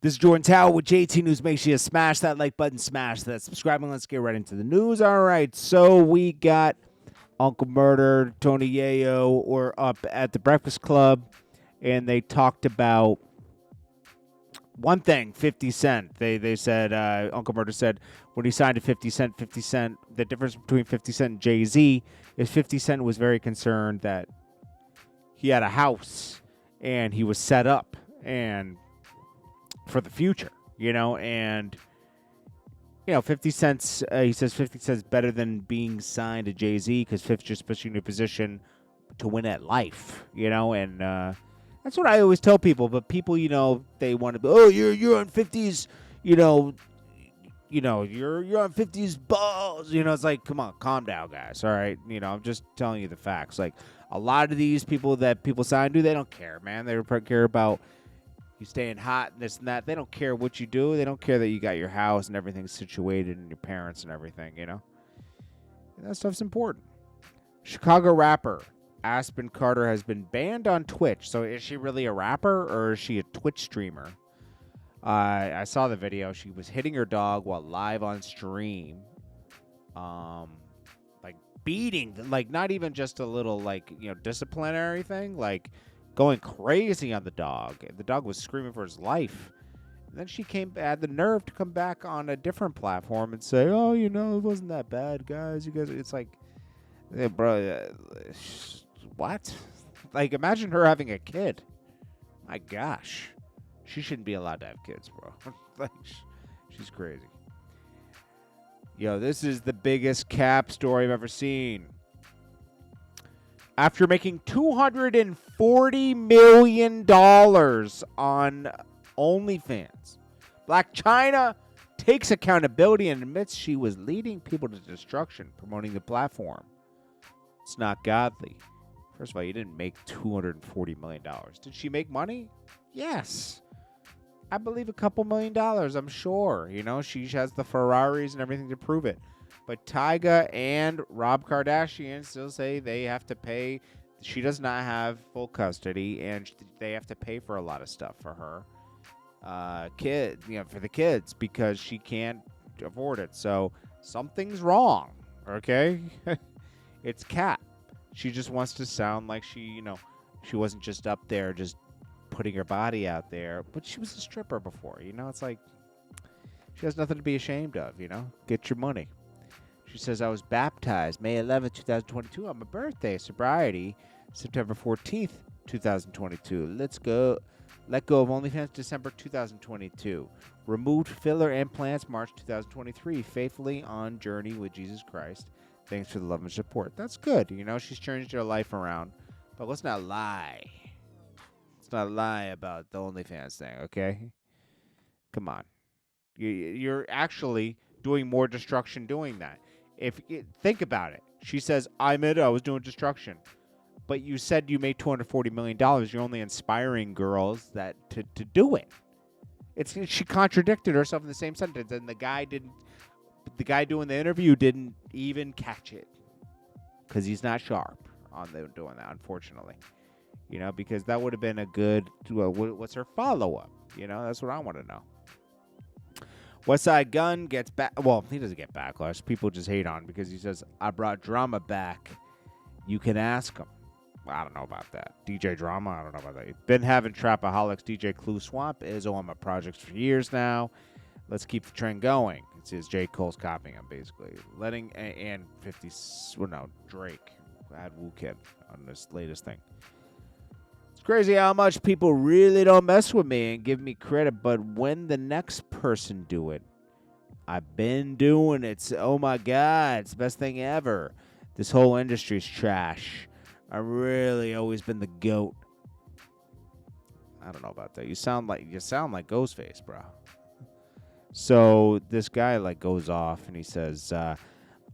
This is JordanTower with JT News. Make sure you smash that like button, smash that subscribe, and let's get right into the news. All right, so we got Uncle Murda, Tony Yayo were up at the Breakfast Club, and they talked about one thing, 50 Cent. They said, Uncle Murda said, when he signed to 50 Cent, the difference between 50 Cent and Jay-Z is 50 Cent was very concerned that he had a house and he was set up and for the future, and 50 Cent's, he says 50 Cent's better than being signed to Jay-Z because 50 just puts you in a position to win at life, and that's what I always tell people. But people, they want to be, oh, you're on 50's, you're on 50's balls, it's like, come on, calm down, guys. All right, I'm just telling you the facts. Like a lot of these people that people sign to, they don't care, man. They care about you staying hot and this and that. They don't care what you do. They don't care that you got your house and everything situated and your parents and everything, And that stuff's important. Chicago rapper Aspen Karter has been banned on Twitch. So is she really a rapper or is she a Twitch streamer? I saw the video. She was hitting her dog while live on stream. Like beating, like not even just a little disciplinary thing, like going crazy on the dog. The dog was screaming for his life. And then she had the nerve to come back on a different platform and say, oh, it wasn't that bad, guys. You guys, it's like, yeah, bro, what? Like, imagine her having a kid. My gosh. She shouldn't be allowed to have kids, bro. Like, she's crazy. Yo, this is the biggest cap story I've ever seen. After making $240 million on OnlyFans, Blac Chyna takes accountability and admits she was leading people to destruction, promoting the platform. It's not godly. First of all, you didn't make $240 million. Did she make money? Yes. I believe a couple $1 million, I'm sure. She has the Ferraris and everything to prove it. But Tyga and Rob Kardashian still say they have to pay. She does not have full custody, and they have to pay for a lot of stuff for her for the kids, because she can't afford it. So something's wrong, okay? It's cap. She just wants to sound like she wasn't just up there just putting her body out there, but she was a stripper before. It's like she has nothing to be ashamed of. Get your money. She says, I was baptized May 11th, 2022 on my birthday. Sobriety, September 14th, 2022. Let go of OnlyFans, December 2022. Removed filler implants, March 2023. Faithfully on journey with Jesus Christ. Thanks for the love and support. That's good. She's changed her life around. But let's not lie. Let's not lie about the OnlyFans thing, okay? Come on. You're actually doing more destruction doing that. Think about it. She says, I was doing destruction. But you said you made $240 million. You're only inspiring girls to do it. She contradicted herself in the same sentence, and the guy doing the interview didn't even catch it. Because he's not sharp on doing that, unfortunately. Because that would have been a good, what's her follow-up? That's what I want to know. Westside Gunn gets back. Well, he doesn't get backlash. People just hate on him because he says, I brought drama back. You can ask him. I don't know about that. DJ Drama, I don't know about that. Been having Trapaholics. DJ Clue Swamp is on my projects for years now. Let's keep the trend going. It says J. Cole's copying him, basically. And Drake had Wu Kid on this latest thing. Crazy how much people really don't mess with me and give me credit, but when the next person do it, I've been doing it. So, oh my God, it's the best thing ever. This whole industry's trash. I've really always been the GOAT. I don't know about that. You sound like Ghostface, bro. So this guy goes off and he says,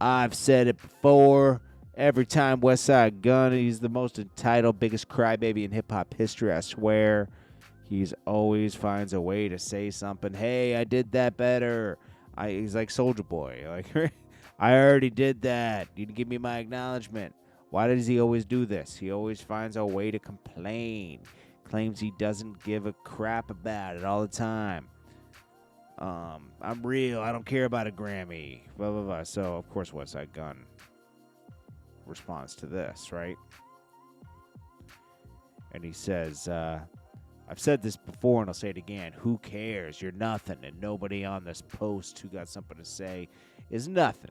I've said it before. Every time Westside Gunn, he's the most entitled, biggest crybaby in hip-hop history, I swear. He's always finds a way to say something. Hey, I did that better. He's like Soulja Boy. I already did that. You didn't give me my acknowledgement. Why does he always do this? He always finds a way to complain. Claims he doesn't give a crap about it all the time. I'm real. I don't care about a Grammy. Blah, blah, blah. So, of course, Westside Gunn responds to this, right? And he says, I've said this before and I'll say it again. Who cares? You're nothing. And nobody on this post who got something to say is nothing.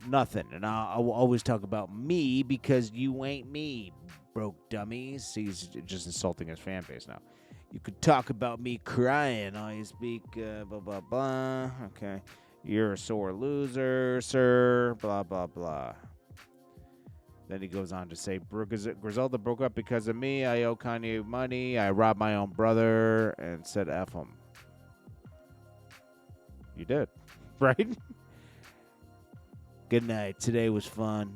Nothing. And I'll always talk about me because you ain't me, broke dummies. He's just insulting his fan base now. You could talk about me crying. All you speak, blah, blah, blah. Okay. You're a sore loser, sir. Blah, blah, blah. Then he goes on to say, Griselda broke up because of me. I owe Kanye money. I robbed my own brother and said F him. You did, right? Good night. Today was fun.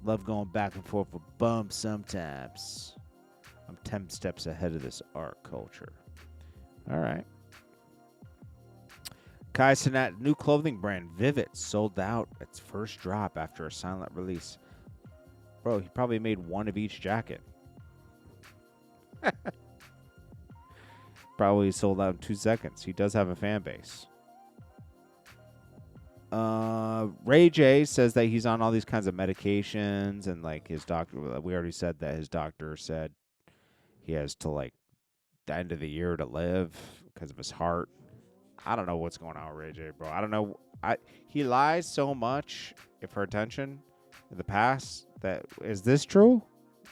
Love going back and forth with bumps sometimes. I'm 10 steps ahead of this art culture. All right. Cenat new clothing brand, Vivid, sold out its first drop after a silent release. Bro, he probably made one of each jacket. Probably sold out in 2 seconds. He does have a fan base. Ray J says that he's on all these kinds of medications and like his doctor, we already said that his doctor said he has to like the end of the year to live because of his heart. I don't know what's going on with Ray J, bro. I don't know. He lies so much for attention in the past. That is this true?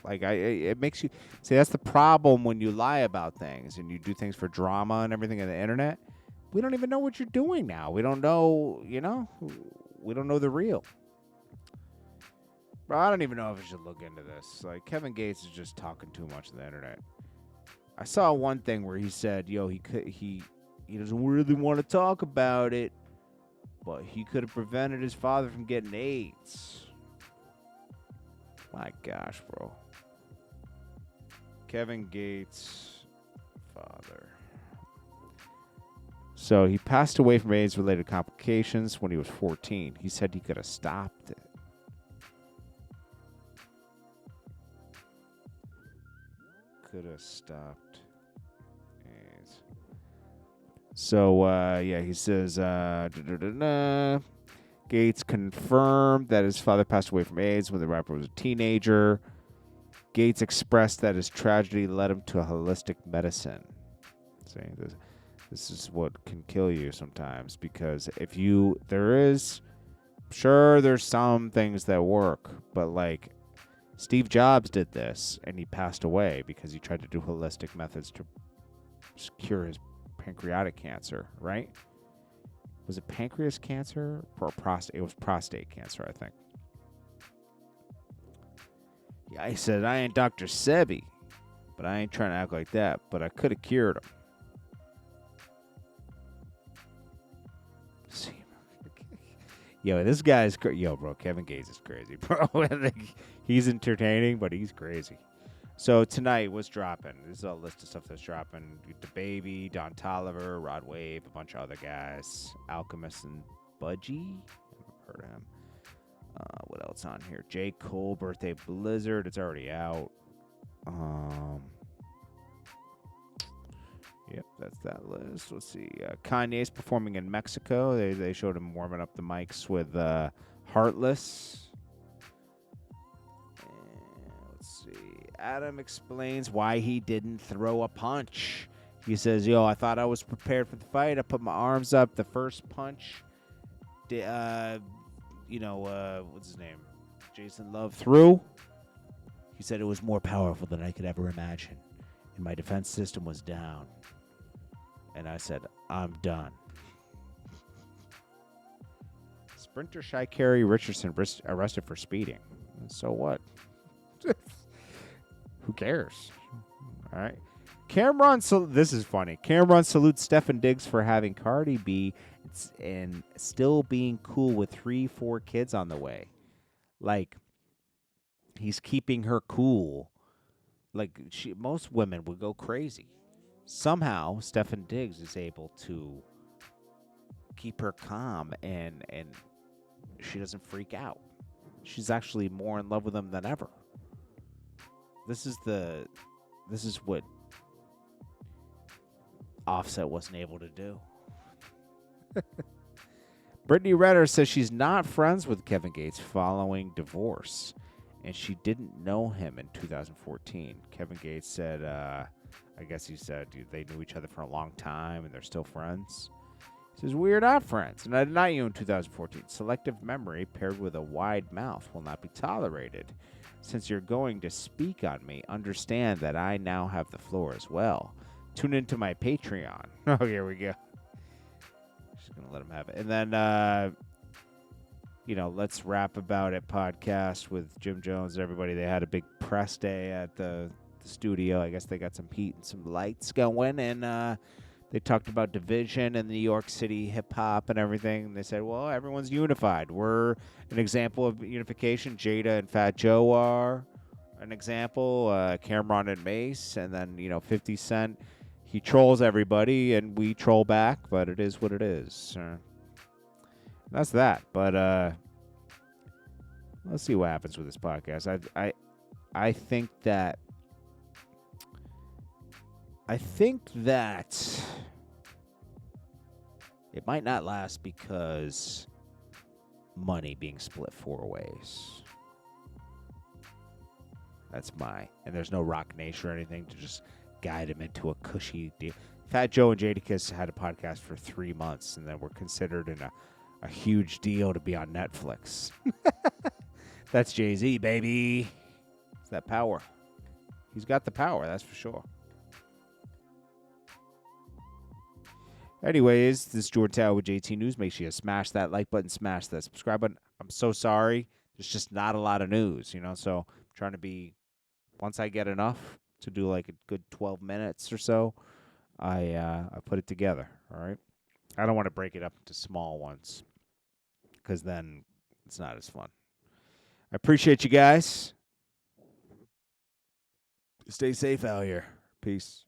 Like it makes you see. That's the problem when you lie about things and you do things for drama and everything on the internet. We don't even know what you're doing now. We don't know. We don't know the real. Bro, I don't even know if I should look into this. Like Kevin Gates is just talking too much on the internet. I saw one thing where he said, "Yo, he doesn't really want to talk about it, but he could have prevented his father from getting AIDS." My gosh, bro. Kevin Gates' father. So he passed away from AIDS-related complications when he was 14. He said he could have stopped it. Could have stopped AIDS. So, yeah, he says, Gates confirmed that his father passed away from AIDS when the rapper was a teenager. Gates expressed that his tragedy led him to a holistic medicine. See, this is what can kill you sometimes because there's some things that work, but like Steve Jobs did this and he passed away because he tried to do holistic methods to cure his pancreatic cancer, right? Was it pancreas cancer or prostate? It was prostate cancer, I think. Yeah, he said, I ain't Dr. Sebi, but I ain't trying to act like that, but I could have cured him. Yo, this guy's bro, Kevin Gates is crazy, bro. He's entertaining, but he's crazy. So tonight, what's dropping? This is a list of stuff that's dropping. The Baby, Don Toliver, Rod Wave, a bunch of other guys. Alchemist and Budgie. I've heard of him. What else on here? J. Cole, Birthday Blizzard. It's already out. Yep, that's that list. Let's see. Kanye's performing in Mexico. They showed him warming up the mics with Heartless. And let's see. Adam explains why he didn't throw a punch. He says, I thought I was prepared for the fight. I put my arms up. The first punch, what's his name? Jason Love threw. He said it was more powerful than I could ever imagine. And my defense system was down. And I said, I'm done. Sprinter Sha'Carri Richardson arrested for speeding. So what? Who cares? All right. This is funny. Cameron salutes Stefan Diggs for having Cardi B and still being cool with 3-4 kids on the way. Like, he's keeping her cool. Like, most women would go crazy. Somehow, Stefan Diggs is able to keep her calm and she doesn't freak out. She's actually more in love with him than ever. This is what Offset wasn't able to do. Brittney Renner says she's not friends with Kevin Gates following divorce, and she didn't know him in 2014. Kevin Gates said, I guess he said they knew each other for a long time and they're still friends. He says, we are not friends, and I did not you in 2014. Selective memory paired with a wide mouth will not be tolerated. Since you're going to speak on me, understand that I now have the floor as well. Tune into my Patreon. Oh, here we go. Just going to let him have it. And then, Let's Rap About It podcast with Jim Jones and everybody. They had a big press day at the studio. I guess they got some heat and some lights going, and they talked about division and New York City hip-hop and everything. They said, well, everyone's unified. We're an example of unification. Jada and Fat Joe are an example. Cameron and Mace. And then, 50 Cent. He trolls everybody, and we troll back, but it is what it is. That's that. But let's see what happens with this podcast. I think that it might not last because money being split 4 ways. And there's no Rock Nation or anything to just guide him into a cushy deal. Fat Joe and Jadakiss had a podcast for 3 months, and then were considered in a huge deal to be on Netflix. That's Jay-Z, baby. It's that power. He's got the power, that's for sure. Anyways, this is Jordan Tower with JT News. Make sure you smash that like button, smash that subscribe button. I'm so sorry. There's just not a lot of news, so I'm trying to be, once I get enough to do like a good 12 minutes or so, I put it together, all right? I don't want to break it up into small ones because then it's not as fun. I appreciate you guys. Stay safe out here. Peace.